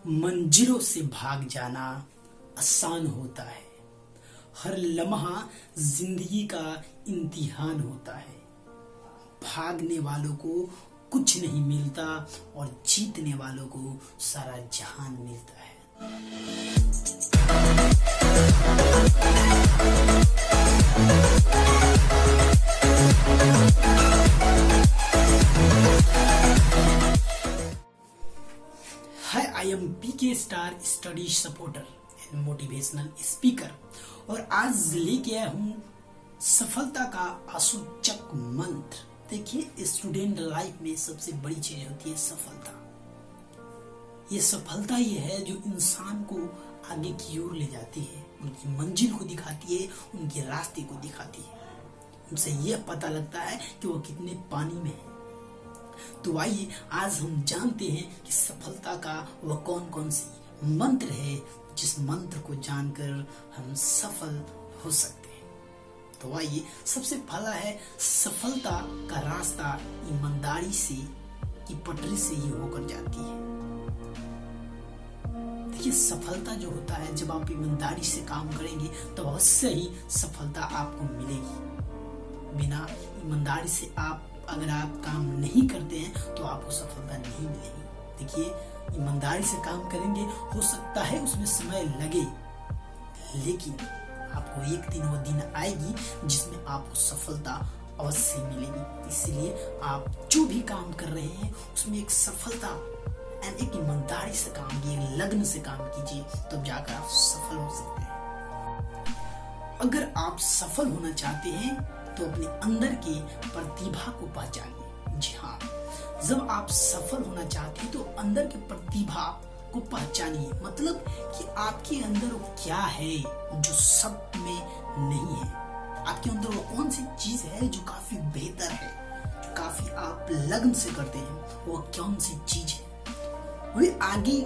मंजिलों से भाग जाना आसान होता है। हर लम्हा जिंदगी का इम्तिहान होता है। भागने वालों को कुछ नहीं मिलता और जीतने वालों को सारा जहान मिलता है। Hi, I am PK Star study supporter and motivational speaker और आज लेके आया हूँ सफलता का आसूचक मंत्र। देखिए, स्टूडेंट लाइफ में सबसे बड़ी चीज होती है सफलता। ये सफलता ये है जो इंसान को आगे की ओर ले जाती है, उनकी मंजिल को दिखाती है, उनके रास्ते को दिखाती है। उनसे यह पता लगता है कि वो कितने पानी में है। तो आइए आज हम जानते हैं कि सफलता का वह कौन कौन सी मंत्र है जिस मंत्र को जानकर हम सफल हो सकते हैं। तो आइए, सबसे पहला है सफलता का रास्ता ईमानदारी से की पटरी से ही होकर जाती है। देखिए, सफलता जो होता है, जब आप ईमानदारी से काम करेंगे तो अवश्य ही सफलता आपको मिलेगी। बिना ईमानदारी से अगर आप काम नहीं करते हैं तो आपको सफलता नहीं मिलेगी। देखिए, ईमानदारी से काम करेंगे, हो सकता है उसमें समय लगे, लेकिन आपको एक दिन वो दिन आएगी जिसमें आपको सफलता अवश्य मिलेगी। इसलिए आप जो भी काम कर रहे हैं उसमें एक सफलता एंड एक ईमानदारी से काम कीजिए, लगन से काम कीजिए, तब जाकर आप सफल हो सकते हैं। अगर आप सफल होना चाहते हैं तो अपने अंदर की प्रतिभा को पहचानिए। जी हाँ, जब आप सफल होना चाहते हैं तो अंदर की प्रतिभा को पहचानिए। मतलब कि आपके अंदर वो क्या है जो सब में नहीं है। आपके अंदर वो कौन सी चीज है जो काफी बेहतर है, जो काफी आप लगन से करते हैं, वो कौन सी चीज है। वही आगे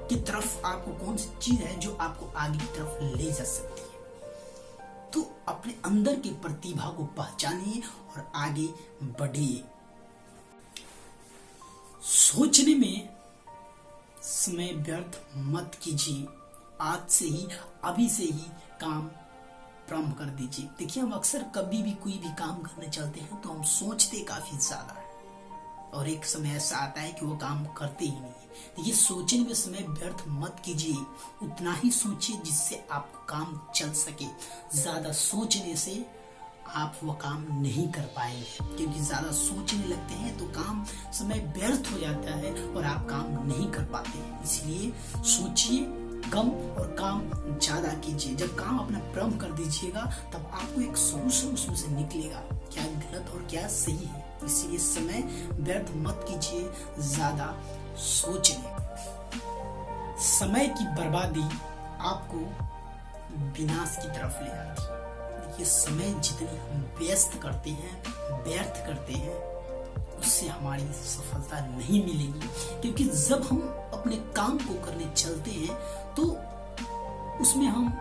की तरफ आपको कौन सी चीज है जो आपको आगे की तरफ ले जा सकती है। तो अपने अंदर की प्रतिभा को पहचानिए और आगे बढ़िए। सोचने में समय व्यर्थ मत कीजिए। आज से ही, अभी से ही काम प्रारंभ कर दीजिए। देखिए, हम अक्सर कभी भी कोई भी काम करने चलते हैं तो हम सोचते काफी ज्यादा है और एक समय ऐसा आता है कि वो काम करते ही नहीं। देखिए, सोचने में समय व्यर्थ मत कीजिए। उतना ही सोचिए जिससे आपका काम चल सके। ज्यादा सोचने से आप वो काम नहीं कर पाएंगे, क्योंकि ज्यादा सोचने लगते हैं तो काम समय व्यर्थ हो जाता है और आप काम नहीं कर पाते हैं। इसलिए सोचिए कम और काम ज्यादा कीजिए। जब काम अपना प्रारंभ कर दीजिएगा तब आपको एक सोल्यूशन उसमें से निकलेगा, क्या गलत और क्या सही है। इसलिए समय व्यर्थ मत कीजिए, ज्यादा सोचिए। समय की बर्बादी आपको विनाश की तरफ ले जाती है। देखिए, समय जितनी हम व्यस्त करते हैं, व्यर्थ करते हैं, उससे हमारी सफलता नहीं मिलेगी। क्योंकि जब हम अपने काम को करने चलते हैं तो उसमें हम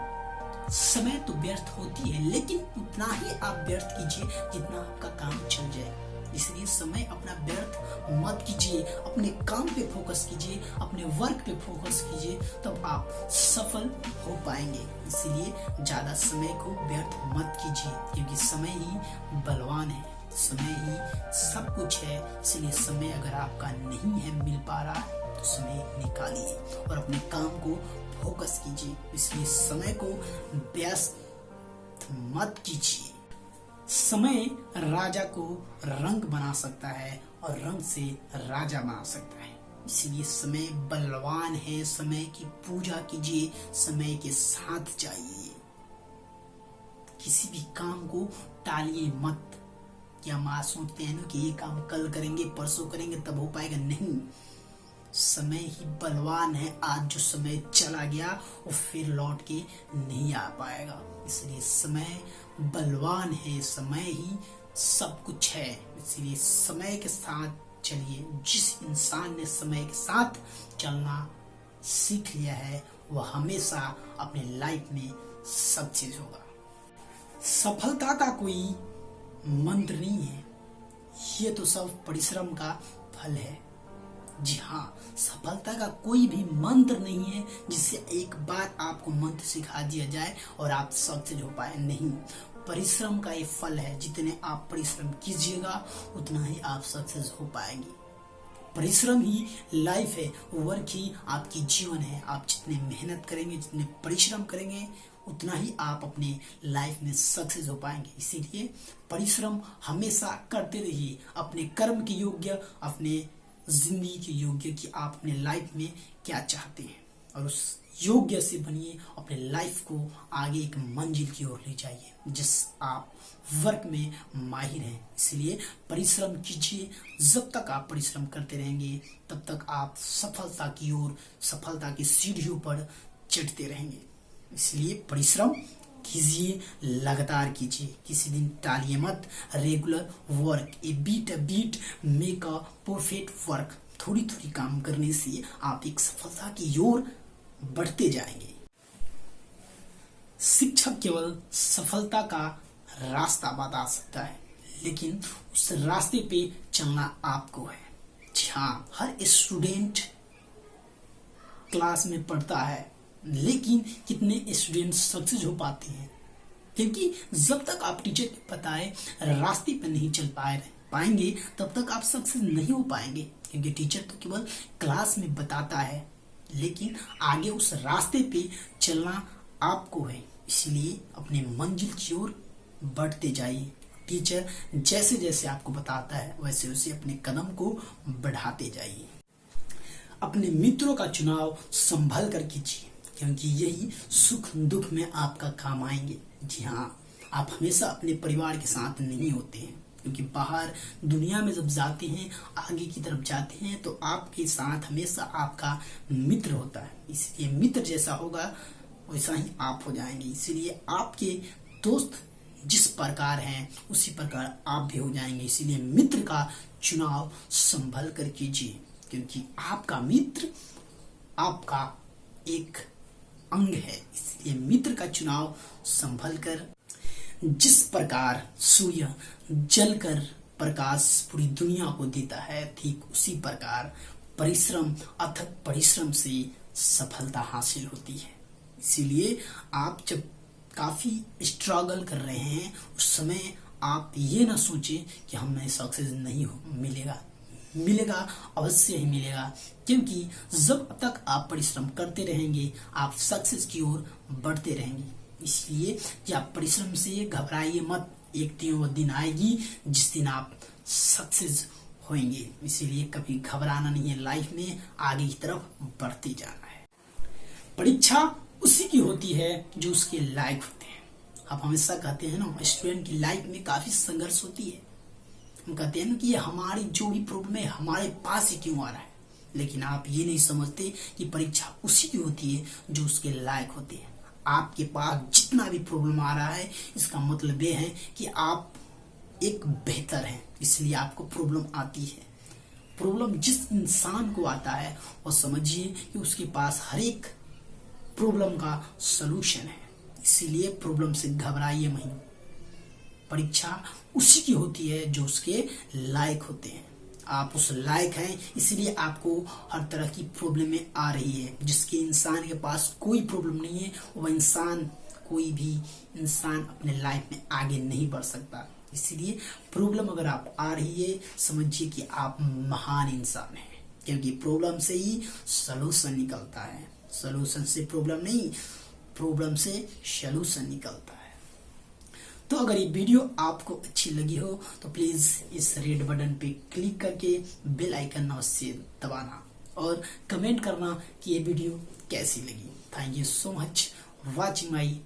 समय तो व्यर्थ होती है, लेकिन उतना ही आप व्यर्थ कीजिए जितना आपका काम चल जाए। इसलिए समय अपना व्यर्थ मत कीजिए, अपने काम पे फोकस कीजिए, अपने वर्क पे फोकस कीजिए, तब आप सफल हो पाएंगे। इसलिए ज्यादा समय को व्यर्थ मत कीजिए, क्योंकि समय ही बलवान है, समय ही सब कुछ है। इसलिए समय अगर आपका नहीं है, मिल पा रहा है, तो समय निकालिए और अपने काम को फोकस कीजिए। इसलिए समय को व्यस्त मत कीजिए। समय राजा को रंग बना सकता है और रंग से राजा बना सकता है। इसलिए समय बलवान है। समय की पूजा कीजिए, समय के साथ जाइए। किसी भी काम को टालिए मत। क्या हम आज सोचते हैं ना कि ये काम कल करेंगे, परसों करेंगे, तब हो पाएगा? नहीं, समय ही बलवान है। आज जो समय चला गया वो फिर लौट के नहीं आ पाएगा। इसलिए समय बलवान है, समय ही सब कुछ है। इसलिए समय के साथ चलिए। जिस इंसान ने समय के साथ चलना सीख लिया है वह हमेशा अपने लाइफ में सक्सेस होगा। सफलता का कोई मंत्र नहीं है, ये तो सब परिश्रम का फल है। जी हाँ, सफलता का कोई भी मंत्र नहीं है जिससे एक बार आपको मंत्र सिखा दिया जाए और आप सक्सेस हो पाए। नहीं, परिश्रम का ये फल है। जितने आप परिश्रम कीजिएगा उतना ही आप सक्सेस हो पाएंगे। परिश्रम ही लाइफ है, वर्क ही आपकी जीवन है। आप जितने मेहनत करेंगे, जितने परिश्रम करेंगे, उतना ही आप अपने लाइफ में सक्सेस हो पाएंगे। इसीलिए परिश्रम हमेशा करते रहिए, अपने कर्म के योग्य, अपने जिंदगी के योग्य कि आप अपने लाइफ में क्या चाहते हैं, और उस योग्य से बनिए। अपने लाइफ को आगे एक मंजिल की ओर ले जाइए जिस आप वर्क में माहिर हैं। इसलिए परिश्रम कीजिए। जब तक आप परिश्रम करते रहेंगे तब तक आप सफलता की ओर, सफलता की सीढ़ियों पर चढ़ते रहेंगे। इसलिए परिश्रम कीजिए, लगातार कीजिए, किसी दिन टालिए मत। Regular work, a beat make a perfect work. थोड़ी थोड़ी काम करने से आप एक सफलता की ओर बढ़ते जाएंगे। शिक्षक केवल सफलता का रास्ता बता सकता है, लेकिन उस रास्ते पे चलना आपको है। जी हाँ, हर स्टूडेंट क्लास में पढ़ता है, लेकिन कितने स्टूडेंट सक्सेस हो पाते हैं? क्योंकि जब तक आप टीचर के बताए रास्ते पर नहीं चल पाएंगे तब तक आप सक्सेस नहीं हो पाएंगे। क्योंकि टीचर तो केवल क्लास में बताता है, लेकिन आगे उस रास्ते पे चलना आपको है। इसलिए अपने मंजिल की ओर बढ़ते जाइए। टीचर जैसे जैसे आपको बताता है वैसे वैसे अपने कदम को बढ़ाते जाइए। अपने मित्रों का चुनाव संभल कर कीजिए, क्योंकि यही सुख दुख में आपका काम आएंगे। जी हाँ, आप हमेशा अपने परिवार के साथ नहीं होते हैं, क्योंकि बाहर दुनिया में जब जाते हैं, आगे की तरफ जाते हैं, तो आपके साथ हमेशा आपका मित्र होता है। इसलिए मित्र जैसा होगा वैसा ही आप हो जाएंगे। इसलिए आपके दोस्त जिस प्रकार हैं उसी प्रकार आप भी हो जाएंगे। इसलिए मित्र का चुनाव संभल कर कीजिए, क्योंकि आपका मित्र आपका एक अंग है। इसलिए मित्र का चुनाव संभल कर। जिस प्रकार सूर्य जलकर प्रकाश पूरी दुनिया को देता है, ठीक उसी प्रकार परिश्रम, अथक परिश्रम से सफलता हासिल होती है। इसीलिए आप जब काफी स्ट्रगल कर रहे हैं उस समय आप ये ना सोचें कि हमें सक्सेस नहीं मिलेगा, अवश्य ही मिलेगा। क्योंकि जब तक आप परिश्रम करते रहेंगे आप सक्सेस की ओर बढ़ते रहेंगे। इसलिए कि आप परिश्रम से घबराइए मत। एक दिन वो दिन आएगी जिस दिन आप सक्सेस होंगे। इसीलिए कभी घबराना नहीं है, लाइफ में आगे की तरफ बढ़ते जाना है। परीक्षा उसी की होती है जो उसके लायक होते हैं। आप हमेशा कहते हैं ना, स्टूडेंट की लाइफ में काफी संघर्ष होती है। हम कहते हैं ना कि ये हमारी जो भी प्रॉब्लम है हमारे पास ही क्यों आ रहा है, लेकिन आप ये नहीं समझते कि परीक्षा उसी की होती है जो उसके लायक होते हैं। आपके पास जितना भी प्रॉब्लम आ रहा है, इसका मतलब ये है कि आप एक बेहतर हैं, इसलिए आपको प्रॉब्लम आती है। प्रॉब्लम जिस इंसान को आता है वो समझिए कि उसके पास हर एक प्रॉब्लम का सलूशन है। इसीलिए प्रॉब्लम से घबराइए नहीं। परीक्षा उसी की होती है जो उसके लायक होते हैं। आप उस लायक हैं, इसलिए आपको हर तरह की प्रॉब्लमें आ रही है। जिसके इंसान के पास कोई प्रॉब्लम नहीं है, वह इंसान, कोई भी इंसान अपने लाइफ में आगे नहीं बढ़ सकता। इसलिए प्रॉब्लम अगर आप आ रही है, समझिए कि आप महान इंसान हैं, क्योंकि प्रॉब्लम से ही सलूशन निकलता है। सलूशन से प्रॉब्लम नहीं, प्रॉब्लम से सलूशन निकलता है। तो अगर ये वीडियो आपको अच्छी लगी हो तो प्लीज इस रेड बटन पे क्लिक करके बेल आइकन अवश्य दबाना और कमेंट करना कि ये वीडियो कैसी लगी। Thank you so much watching my